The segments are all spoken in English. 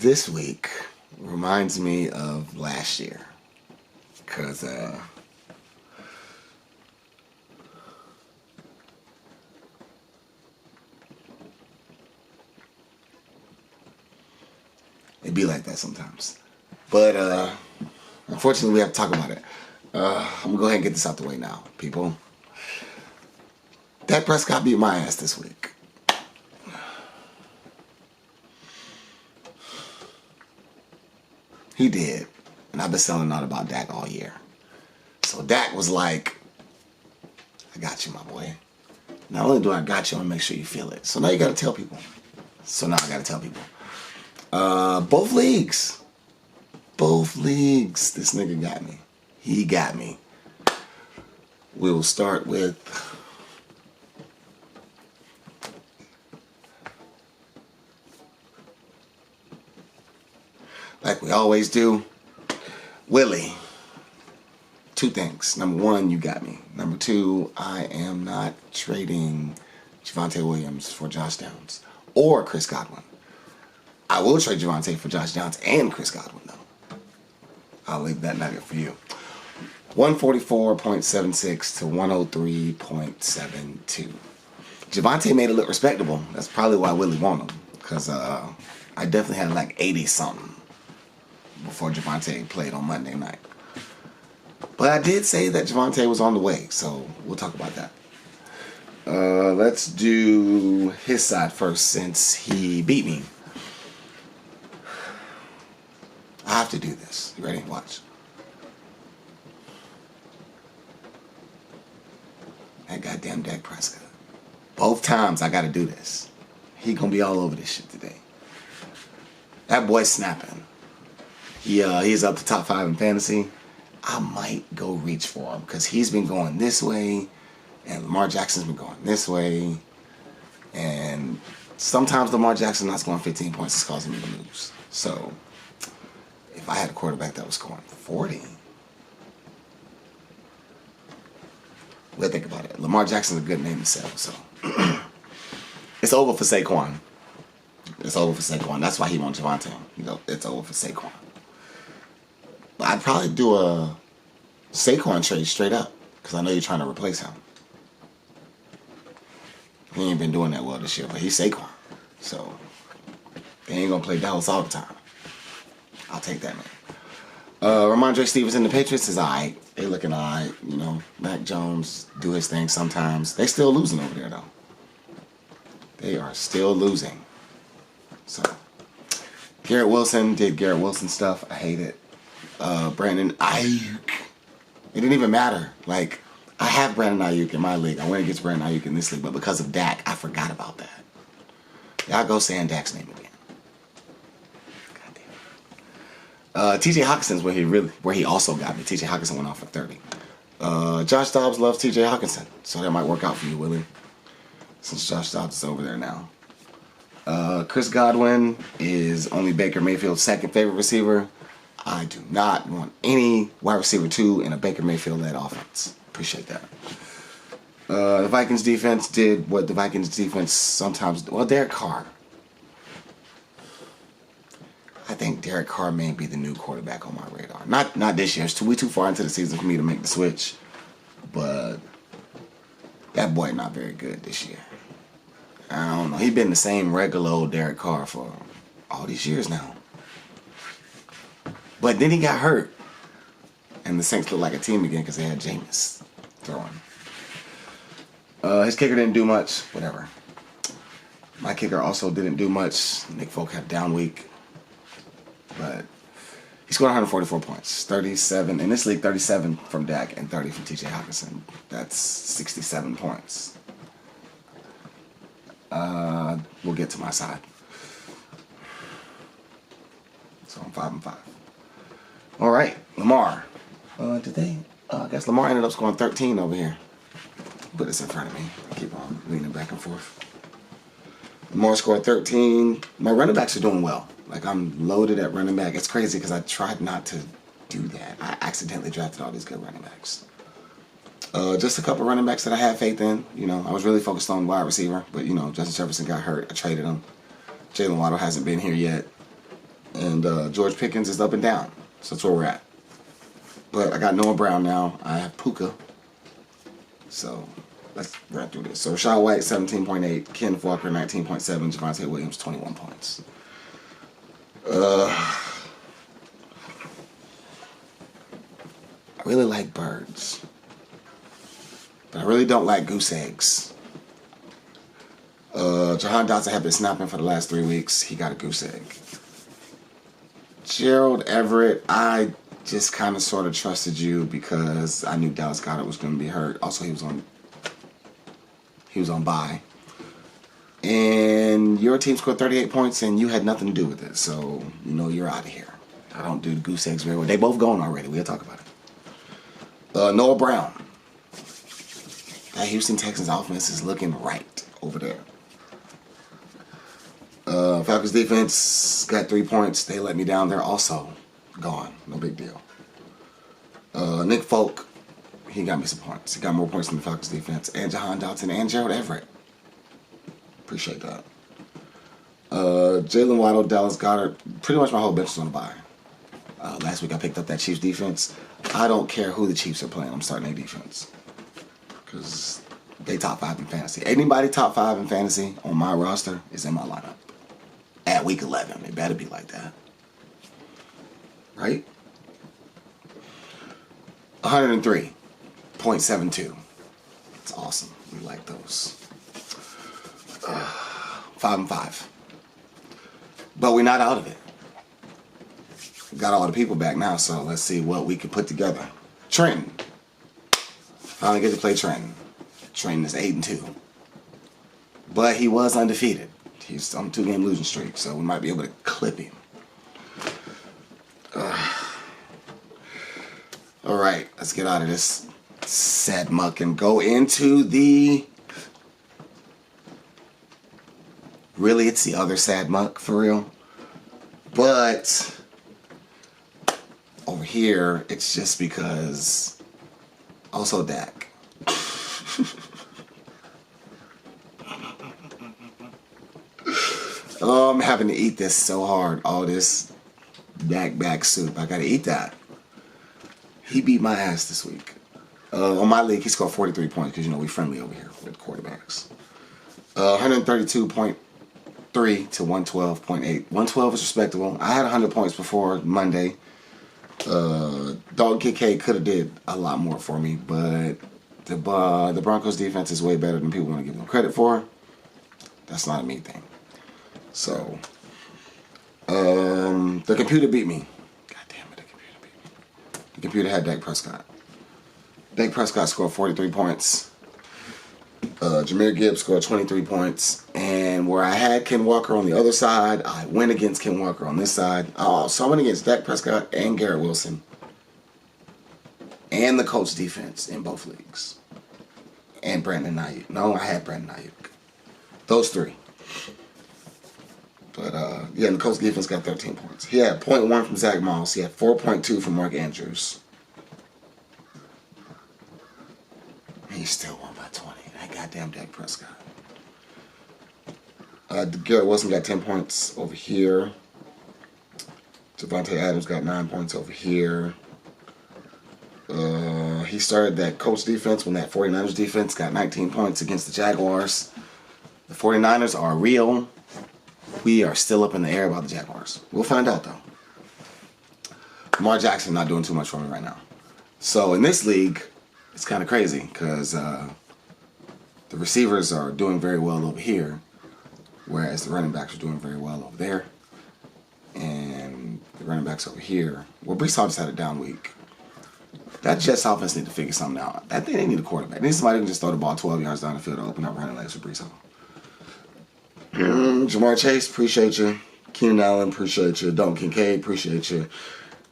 this week reminds me of last year. Because, it be like that sometimes. But, unfortunately, we have to talk about it. I'm going to go ahead and get this out the way now, people. Dak Prescott beat my ass this week. He did. And I've been selling out about Dak all year. So Dak was like, I got you, my boy. Not only do I got you, I'm going to make sure you feel it. So now you got to tell people. So now I got to tell people. Both leagues. Both leagues. This nigga got me. He got me. We will start with... like we always do. Willie. Two things. Number one, you got me. Number two, I am not trading Javonte Williams for Josh Downs or Chris Godwin. I will trade Javonte for Josh Downs and Chris Godwin, though. I'll leave that nugget for you. 144.76 to 103.72. Javonte made it look respectable. That's probably why Willie won him. Because I definitely had like 80-something before Javonte played on Monday night. But I did say that Javonte was on the way, so we'll talk about that. Let's do his side first since he beat me. I have to do this. You ready? Watch. That goddamn Dak Prescott. Both times I got to do this. He gonna be all over this shit today. That boy's snapping. He's up to top 5 in fantasy. I might go reach for him because he's been going this way and Lamar Jackson's been going this way. And sometimes Lamar Jackson not scoring 15 points is causing me to lose. So if I had a quarterback that was scoring 40, we'll think about it. Lamar Jackson's a good name to sell, so it's over for Saquon. It's over for Saquon. That's why he won Javonte. You know, it's over for Saquon. But I'd probably do a Saquon trade straight up because I know you're trying to replace him. He ain't been doing that well this year, but he's Saquon. So they ain't going to play Dallas all the time. I'll take that, man. Ramondre Stevenson, the Patriots is all right. They looking all right. You know, Mac Jones do his thing sometimes. They still losing over there, though. They are still losing. So Garrett Wilson did Garrett Wilson stuff. I hate it. Brandon Ayuk. It didn't even matter. Like, I have Brandon Ayuk in my league. I went against Brandon Ayuk in this league, but because of Dak, I forgot about that. Y'all go saying Dak's name again. Goddamn. T.J. Hawkinson's where he also got me. T.J. Hawkinson went off for 30. Josh Dobbs loves T.J. Hawkinson, so that might work out for you, Willie. Since Josh Dobbs is over there now. Chris Godwin is only Baker Mayfield's second favorite receiver. I do not want any wide receiver 2 in a Baker Mayfield-led offense. Appreciate that. The Vikings defense did what the Vikings defense sometimes do. Well, Derek Carr. I think Derek Carr may be the new quarterback on my radar. Not this year. We too far into the season for me to make the switch. But that boy not very good this year. I don't know. He's been the same regular old Derek Carr for all these years now. But then he got hurt. And the Saints looked like a team again because they had Jameis throwing. His kicker didn't do much. Whatever. My kicker also didn't do much. Nick Folk had a down week. But he scored 144 points. 37. In this league, 37 from Dak and 30 from T.J. Hawkinson. That's 67 points. We'll get to my side. So I'm 5-5. All right, Lamar. I guess Lamar ended up scoring 13 over here. Put this in front of me. I keep on leaning back and forth. Lamar scored 13. My running backs are doing well. Like, I'm loaded at running back. It's crazy because I tried not to do that. I accidentally drafted all these good running backs. Just a couple running backs that I had faith in. You know, I was really focused on wide receiver, but, you know, Justin Jefferson got hurt. I traded him. Jalen Waddle hasn't been here yet. And George Pickens is up and down. So that's where we're at. But I got Noah Brown now. I have Puka. So let's run through this. So Rashad White, 17.8. Ken Walker, 19.7. Javonte Williams, 21 points. I really like birds. But I really don't like goose eggs. Jahan Dotson had been snapping for the last 3 weeks. He got a goose egg. Gerald Everett, I just kind of sort of trusted you because I knew Dallas Goedert was going to be hurt. Also, he was on bye. And your team scored 38 points and you had nothing to do with it. So, you know, you're out of here. I don't do the goose eggs very well. They both gone already. We'll talk about it. Noah Brown. That Houston Texans offense is looking right over there. Falcons defense got 3 points. They let me down. They're also gone. No big deal. Nick Folk, he got me some points. He got more points than the Falcons defense. And Jahan Dotson and Gerald Everett. Appreciate that. Jalen Waddle, Dallas Goedert. Pretty much my whole bench is on the bye. Last week I picked up that Chiefs defense. I don't care who the Chiefs are playing. I'm starting their defense. Because they top 5 in fantasy. Anybody top 5 in fantasy on my roster is in my lineup. At week 11. It better be like that. Right? 103.72. It's awesome. We like those. 5-5. But we're not out of it. We got all the people back now, so let's see what we can put together. Trenton. Finally get to play Trenton. Trenton is 8-2. But he was undefeated. He's on a 2-game losing streak, so we might be able to clip him. All right, let's get out of this sad muck and go into the... Really, it's the other sad muck, for real. But over here, it's just because... Also Dak. Oh, I'm having to eat this so hard. All this Dak back soup. I gotta eat that. He beat my ass this week. On my league, he scored 43 points because, you know, we friendly over here with quarterbacks. 132.3 to 112.8. 112 is respectable. I had 100 points before Monday. Dog KK could have did a lot more for me, but the Broncos defense is way better than people want to give them credit for. That's not a me thing. So, the computer beat me. God damn it, the computer beat me. The computer had Dak Prescott. Dak Prescott scored 43 points. Jahmyr Gibbs scored 23 points. And where I had Ken Walker on the other side, I went against Ken Walker on this side. So I went against Dak Prescott and Garrett Wilson. And the Colts defense in both leagues. And Brandon Ayuk. No, I had Brandon Ayuk. Those three. But, yeah, and the Colts defense got 13 points. He had 0.1 from Zach Moss. He had 4.2 from Mark Andrews. He still won by 20. That goddamn Dak Prescott. Garrett Wilson got 10 points over here. Javonte Adams got 9 points over here. He started that Colts defense when that 49ers defense got 19 points against the Jaguars. The 49ers are real. We are still up in the air about the Jaguars. We'll find out, though. Lamar Jackson not doing too much for me right now. So in this league, it's kind of crazy because the receivers are doing very well over here, whereas the running backs are doing very well over there. And the running backs over here, well, Brees Hall just had a down week. That Jets offense need to figure something out. I think they need a quarterback. They need somebody who can just throw the ball 12 yards down the field to open up running lanes for Brees Hall. Jamar Chase, appreciate you. Keenan Allen, appreciate you. Dalton Kincaid, appreciate you.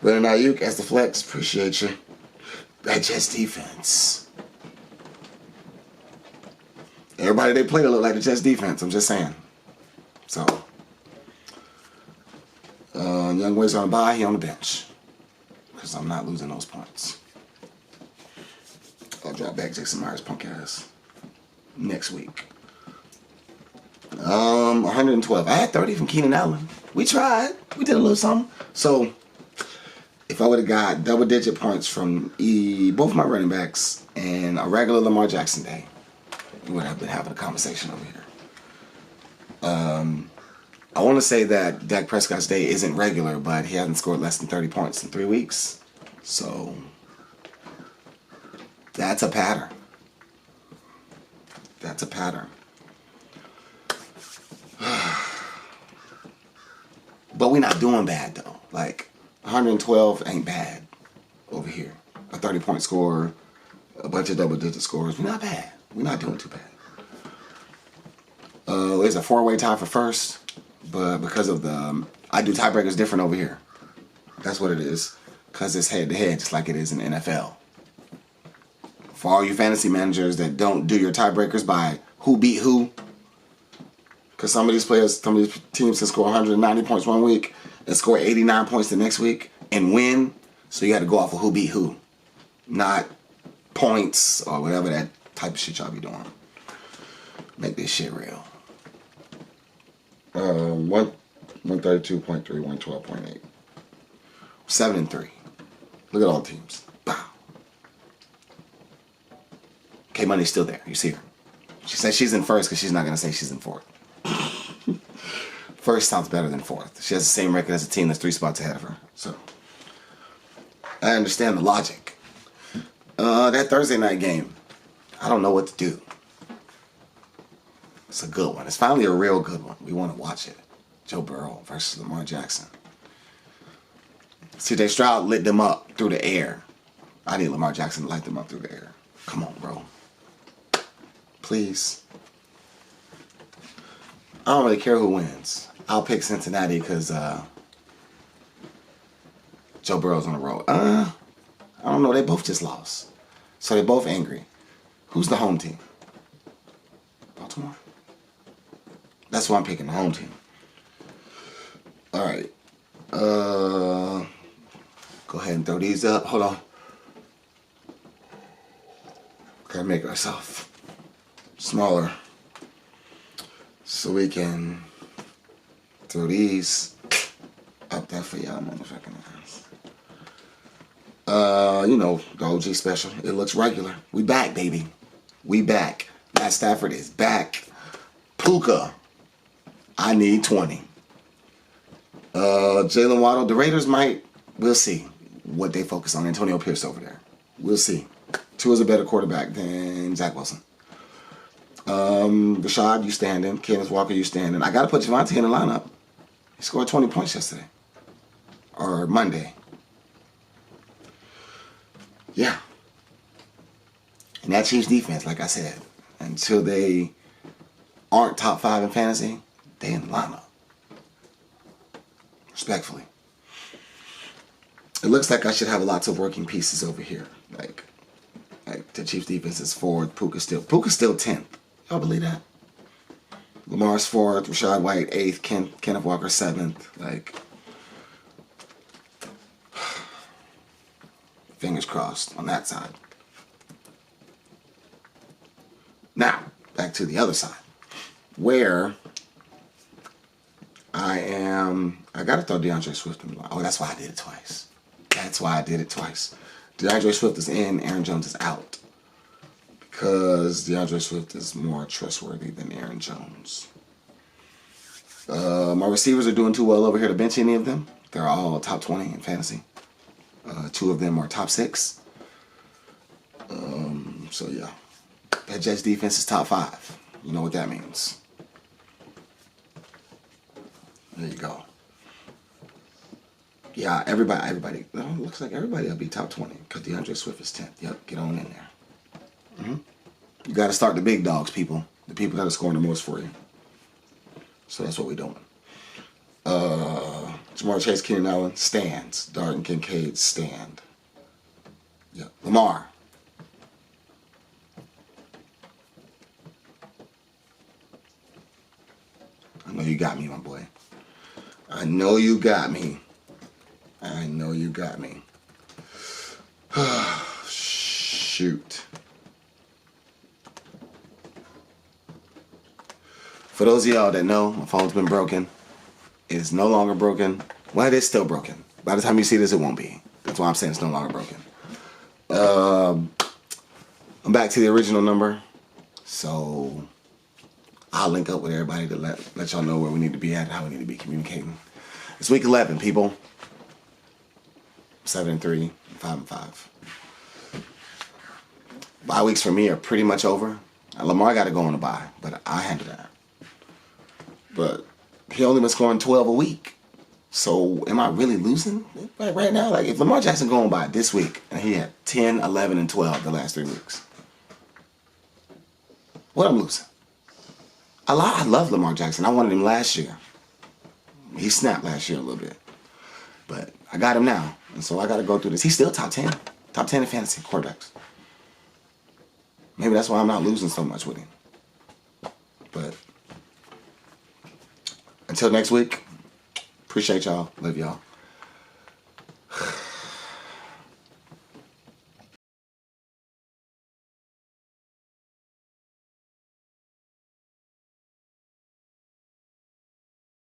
Brandon Ayuk as the flex, appreciate you. That Jets defense. Everybody they play to look like the Jets defense. I'm just saying. So, Young Way's on the bye. He on the bench because I'm not losing those points. I'll drop back Jason Myers' punk ass next week. 112. I had 30 from Keenan Allen. We tried. We did a little something. So, if I would have got double-digit points from both my running backs and a regular Lamar Jackson day, we would have been having a conversation over here. I want to say that Dak Prescott's day isn't regular, but he hasn't scored less than 30 points in 3 weeks. So, that's a pattern. That's a pattern. But we're not doing bad, though. Like, 112 ain't bad over here. A 30-point score, a bunch of double-digit scores. We're not bad. We're not doing too bad. There's a 4-way tie for first, but because of I do tiebreakers different over here. That's what it is. Because it's head-to-head, just like it is in the NFL. For all you fantasy managers that don't do your tiebreakers by who beat who, because some of these players, some of these teams can score 190 points one week and score 89 points the next week and win. So you got to go off of who beat who, not points or whatever that type of shit y'all be doing. Make this shit real. 132.3, 112.8. 7-3. Look at all the teams. Wow. K Money's still there. You see her. She says she's in first because she's not going to say she's in fourth. First sounds better than fourth. She has the same record as a team that's 3 spots ahead of her. So, I understand the logic. That Thursday night game, I don't know what to do. It's a good one. It's finally a real good one. We want to watch it. Joe Burrow versus Lamar Jackson. CJ Stroud lit them up through the air. I need Lamar Jackson to light them up through the air. Come on, bro. Please. I don't really care who wins. I'll pick Cincinnati because Joe Burrow's on the road. I don't know. They both just lost. So they're both angry. Who's the home team? Baltimore? That's why I'm picking the home team. All right. Go ahead and throw these up. Hold on. Gotta make ourselves smaller so we can throw these up there for y'all motherfucking ass. You know, the OG special. It looks regular. We back, baby. We back. Matt Stafford is back. Puka. I need 20. Jalen Waddle. The Raiders might. We'll see what they focus on. Antonio Pierce over there. We'll see. Tua's a better quarterback than Zach Wilson. Rashad, you standing. Kenneth Walker, you standing. I got to put Javonte in the lineup. He scored 20 points yesterday. Or Monday. Yeah. And that Chiefs defense, like I said, until they aren't top 5 in fantasy, they in the lineup. Respectfully. It looks like I should have lots of working pieces over here. Like the Chiefs defense is 4th. Puka's still 10th. Y'all believe that? Lamar's 4th. Rashad White 8th. Kenneth Walker 7th. Like, fingers crossed on that side. Now, back to the other side. Where I got to throw DeAndre Swift in the line. Oh, that's why I did it twice. DeAndre Swift is in, Aaron Jones is out. Because DeAndre Swift is more trustworthy than Aaron Jones. My receivers are doing too well over here to bench any of them. They're all top 20 in fantasy. 2 of them are top 6. So yeah. That Jets defense is top 5. You know what that means. There you go. Yeah, everybody. Looks like everybody will be top 20 because DeAndre Swift is 10th. Yep, get on in there. You got to start the big dogs, people. The people that are scoring the most for you. So that's what we're doing. Jamar Chase, Keenan Allen stands. Darton Kincaid stand. Yep. Lamar. I know you got me, my boy. I know you got me. Shoot. For those of y'all that know, my phone's been broken. is no longer broken. Well, it is still broken. By the time you see this, it won't be. That's why I'm saying it's no longer broken. I'm back to the original number. So I'll link up with everybody to let y'all know where we need to be at and how we need to be communicating. It's week 11, people. 7-3, 5-5. Bye weeks for me are pretty much over. Lamar got to go on a bye, but I handle that. But he only been scoring 12 a week. So am I really losing right now? Like if Lamar Jackson going by this week and he had 10, 11, and 12 the last 3 weeks. What I'm losing? I love Lamar Jackson. I wanted him last year. He snapped last year a little bit. But I got him now. And so I got to go through this. He's still top 10. Top 10 in fantasy quarterbacks. Maybe that's why I'm not losing so much with him. But until next week, appreciate y'all. Love y'all.